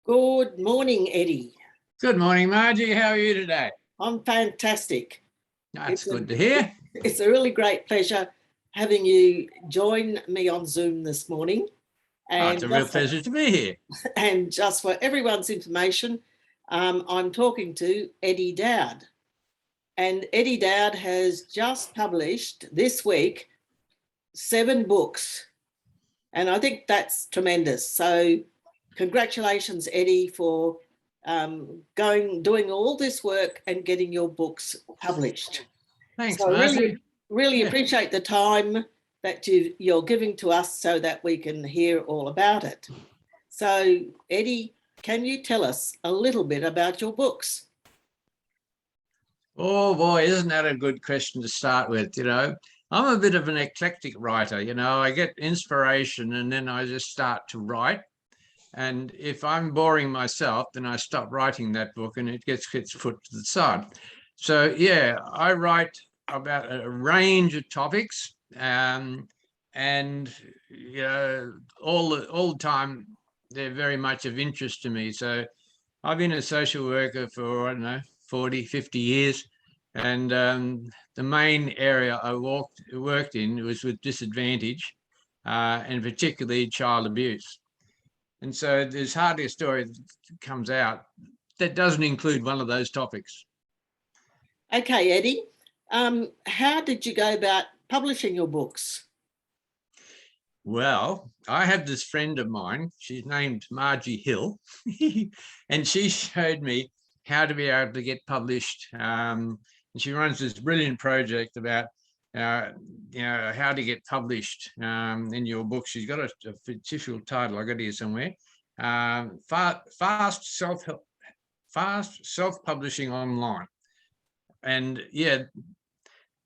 Good morning, Eddie. Good morning, Margie. How are you today? I'm fantastic. That's good to hear. It's a really great pleasure having you join me on Zoom this morning. And it's a real pleasure to be here. And just for everyone's information, I'm talking to Eddie Dowd. And Eddie Dowd has just published this week 7 books. And I think that's tremendous. So congratulations, Eddie, for doing all this work and getting your books published. Thanks, so Margie. Really appreciate the time that you're giving to us so that we can hear all about it. So, Eddie, can you tell us a little bit about your books? Oh boy, isn't that a good question to start with? I'm a bit of an eclectic writer. I get inspiration and then I just start to write. And if I'm boring myself, then I stop writing that book and it gets put to the side. So yeah, I write about a range of topics, and all the time they're very much of interest to me. So I've been a social worker for, I don't know, 40, 50 years. And the main area I worked in was with disadvantage, and particularly child abuse. And so there's hardly a story that comes out that doesn't include one of those topics. Okay, Eddie, how did you go about publishing your books? Well, I have this friend of mine, she's named Margie Hill, and she showed me how to be able to get published. And she runs this brilliant project about how to get published in your book. She's got a official title, I got here somewhere. Fast self-publishing online. And yeah,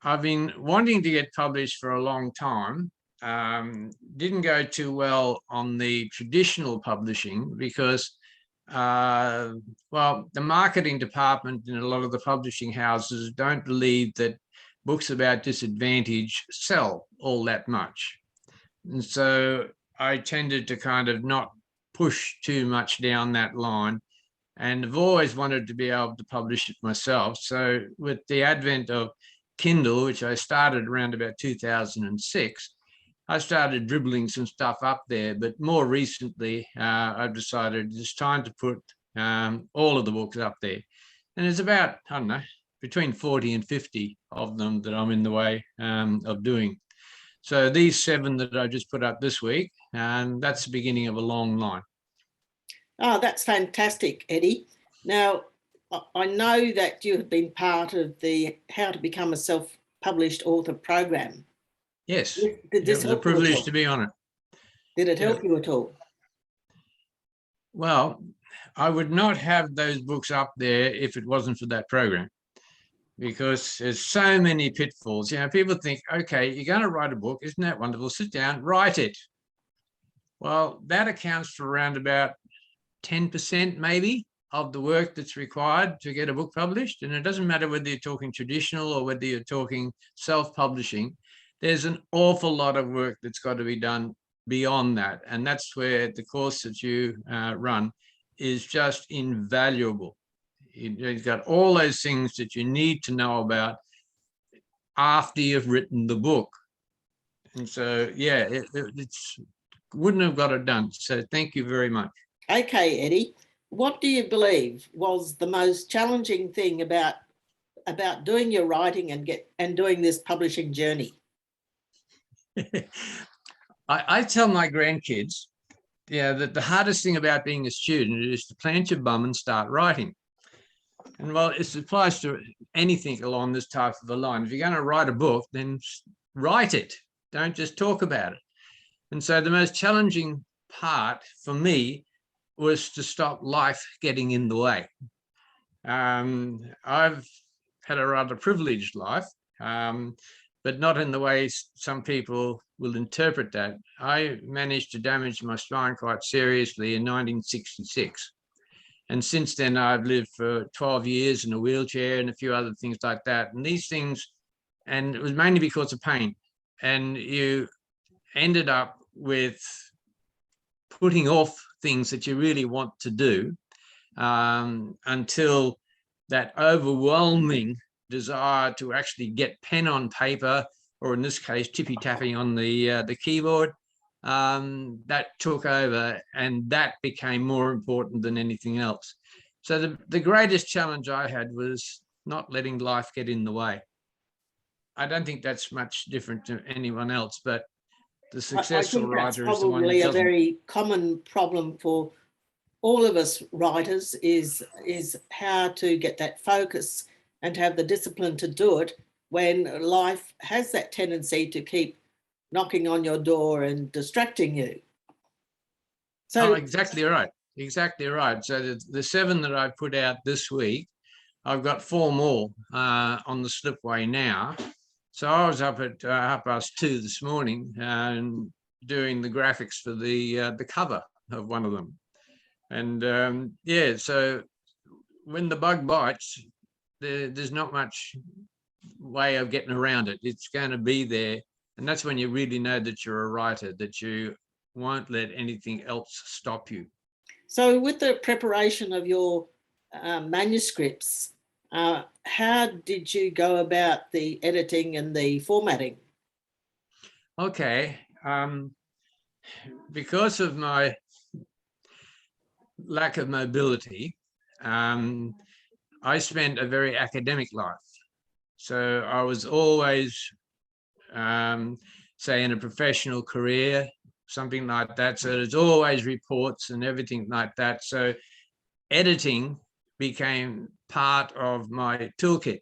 I've been wanting to get published for a long time. Didn't go too well on the traditional publishing because the marketing department in a lot of the publishing houses don't believe that books about disadvantage sell all that much. And so I tended to kind of not push too much down that line, and I've always wanted to be able to publish it myself. So with the advent of Kindle, which I started around about 2006, I started dribbling some stuff up there. But more recently, I've decided it's time to put all of the books up there. And there's about, I don't know, between 40 and 50 of them that I'm in the way of doing. So these 7 that I just put up this week, that's the beginning of a long line. Oh, that's fantastic, Eddie. Now, I know that you have been part of the How to Become a Self-Published Author program. Yes, it was a privilege to be on it. Did it help you at all? Well, I would not have those books up there if it wasn't for that program, because there's so many pitfalls. People think, okay, you're going to write a book. Isn't that wonderful? Sit down, write it. Well, that accounts for around about 10% maybe of the work that's required to get a book published. And it doesn't matter whether you're talking traditional or whether you're talking self-publishing. There's an awful lot of work that's got to be done beyond that. And that's where the course that you run is just invaluable. You've got all those things that you need to know about after you've written the book. And so, yeah, it's wouldn't have got it done. So thank you very much. Okay, Eddie, what do you believe was the most challenging thing about doing your writing and doing this publishing journey? I tell my grandkids, that the hardest thing about being a student is to plant your bum and start writing. And well, it applies to anything along this type of a line. If you're going to write a book, then write it. Don't just talk about it. And so the most challenging part for me was to stop life getting in the way. I've had a rather privileged life, but not in the way some people will interpret that. I managed to damage my spine quite seriously in 1966. And since then, I've lived for 12 years in a wheelchair and a few other things like that. And these things, and it was mainly because of pain. And you ended up with putting off things that you really want to do until that overwhelming desire to actually get pen on paper, or in this case, tippy tapping on the keyboard, that took over, and that became more important than anything else. So the greatest challenge I had was not letting life get in the way. I don't think that's much different to anyone else, but the successful writer is the one that doesn't. Probably a very common problem for all of us writers is how to get that focus and have the discipline to do it when life has that tendency to keep knocking on your door and distracting you. So exactly right. Exactly right. So the 7 that I put out this week, I've got 4 more on the slipway now. So I was up at 2:30 this morning and doing the graphics for the cover of one of them. And yeah, so when the bug bites, there's not much way of getting around it. It's going to be there. And that's when you really know that you're a writer, that you won't let anything else stop you. So with the preparation of your manuscripts, how did you go about the editing and the formatting? Okay. Because of my lack of mobility, I spent a very academic life. So I was always, say, in a professional career, something like that. So there's always reports and everything like that. So editing became part of my toolkit.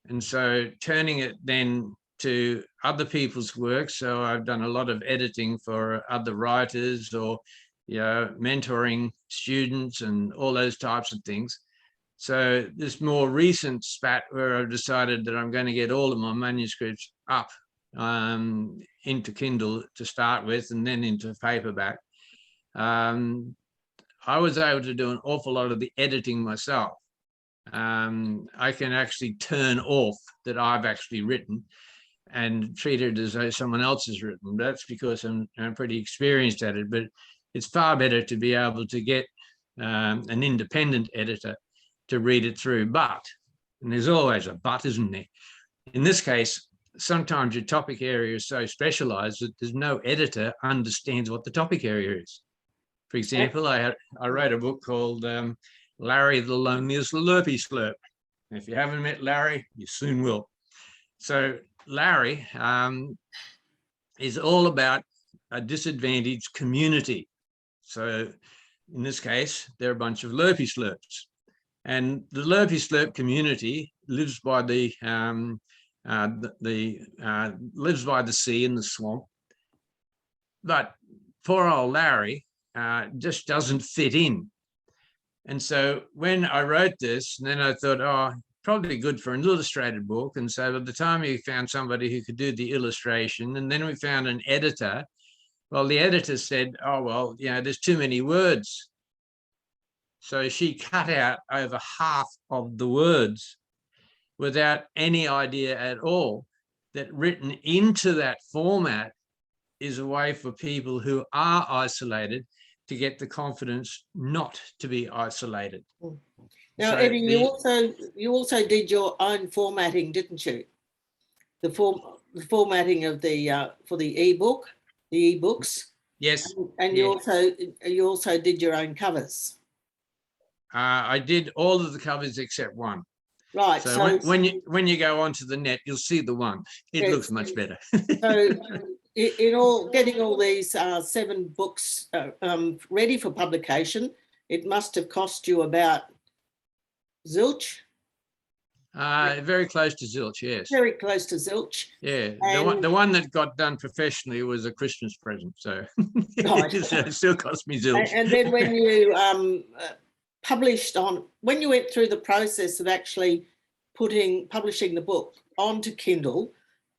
And so turning it then to other people's work. So I've done a lot of editing for other writers, or mentoring students and all those types of things. So this more recent spat where I've decided that I'm going to get all of my manuscripts up into Kindle to start with, and then into paperback. I was able to do an awful lot of the editing myself. I can actually turn off that I've actually written and treat it as though someone else has written. That's because I'm pretty experienced at it, but it's far better to be able to get an independent editor to read it through. But, and there's always a but, isn't there? In this case, sometimes your topic area is so specialized that there's no editor understands what the topic area is. For example, I wrote a book called Larry the Loneliest Slurpy Slurp. If you haven't met Larry, you soon will. So Larry is all about a disadvantaged community. So in this case, they're a bunch of Lurpy Slurps. And the Lurpy Slurp community lives by the lives by the sea in the swamp. But poor old Larry just doesn't fit in. And so when I wrote this, and then I thought, oh, probably good for an illustrated book. And so by the time we found somebody who could do the illustration, and then we found an editor, well, the editor said, oh, well, there's too many words. So she cut out over half of the words without any idea at all that written into that format is a way for people who are isolated to get the confidence not to be isolated. Now, so Eddie, you also did your own formatting, didn't you? The formatting of the for the ebook, the ebooks. Yes. And you also did your own covers. I did all of the covers except one. Right. So when you go onto the net, you'll see the one. It looks much better. So in all, getting all these 7 books ready for publication, it must have cost you about zilch. Very close to zilch, yes. Very close to zilch. Yeah, the one that got done professionally was a Christmas present, so right. It still cost me zilch. And then when you when you went through the process of actually publishing the book onto Kindle,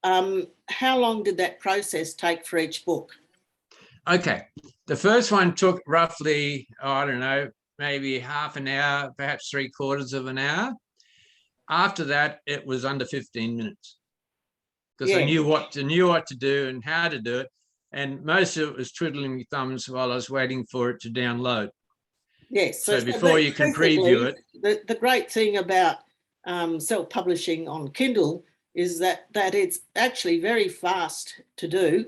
how long did that process take for each book? Okay, the first one took roughly, I don't know, maybe half an hour, perhaps 3/4 of an hour. After that, it was under 15 minutes because I knew what to do and how to do it. and most of it was twiddling my thumbs while I was waiting for it to download. Yes. So before you can preview it. The great thing about self-publishing on Kindle is that it's actually very fast to do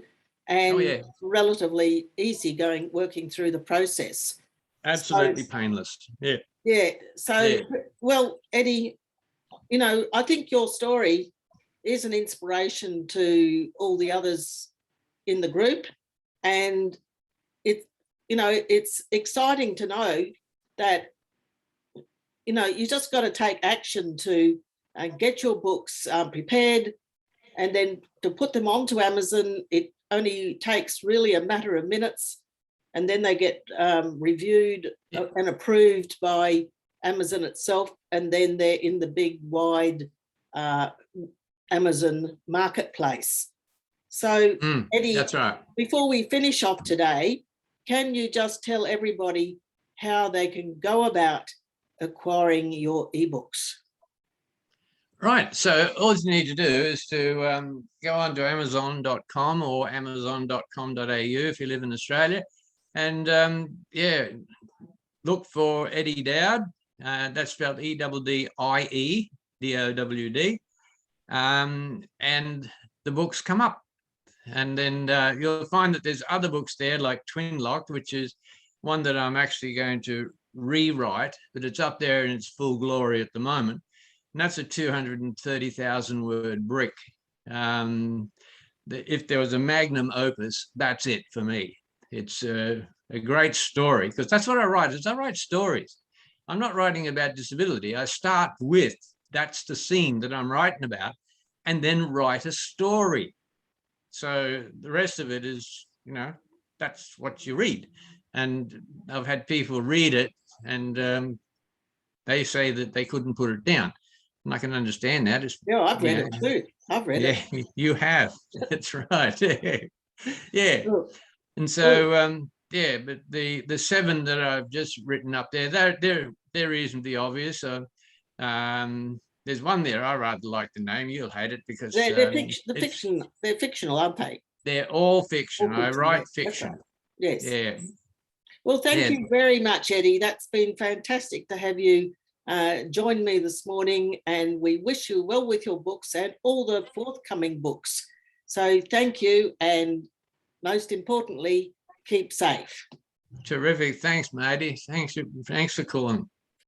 and relatively easy working through the process. Absolutely painless. Yeah. Yeah. So, well, Eddie, you know, I think your story is an inspiration to all the others in the group, and it's exciting to know that, you know, you just got to take action to get your books prepared, and then to put them onto Amazon. It only takes really a matter of minutes, and then they get reviewed and approved by Amazon itself, and then they're in the big wide Amazon marketplace. So, Eddie, that's right. Before we finish off today, can you just tell everybody how they can go about acquiring your ebooks? Right. So all you need to do is to go on to amazon.com or amazon.com.au if you live in Australia, and look for Eddie Dowd. That's spelled E-D-D-I-E, D-O-W-D. And the books come up. And then you'll find that there's other books there like Twin Locked, which is one that I'm actually going to rewrite, but it's up there in its full glory at the moment. And that's a 230,000 word brick. If there was a magnum opus, that's it for me. It's a great story, because that's what I write. I write stories. I'm not writing about disability. I start with, that's the scene that I'm writing about, and then write a story. So the rest of it is, you know, that's what you read. And I've had people read it, and they say that they couldn't put it down. And I can understand that. I've read it too. I've read it. Yeah, you have. That's right. Yeah. And so, but the 7 that I've just written up there, they're reasonably obvious. So, there's one there I rather like the name. You'll hate it because they're fictional, aren't they? They're all fiction. I write fiction. Right. Yes. Yeah. Well, thank you very much, Eddie. That's been fantastic to have you join me this morning, and we wish you well with your books and all the forthcoming books. So thank you, and most importantly, keep safe. Terrific. Thanks, matey. Thanks for calling.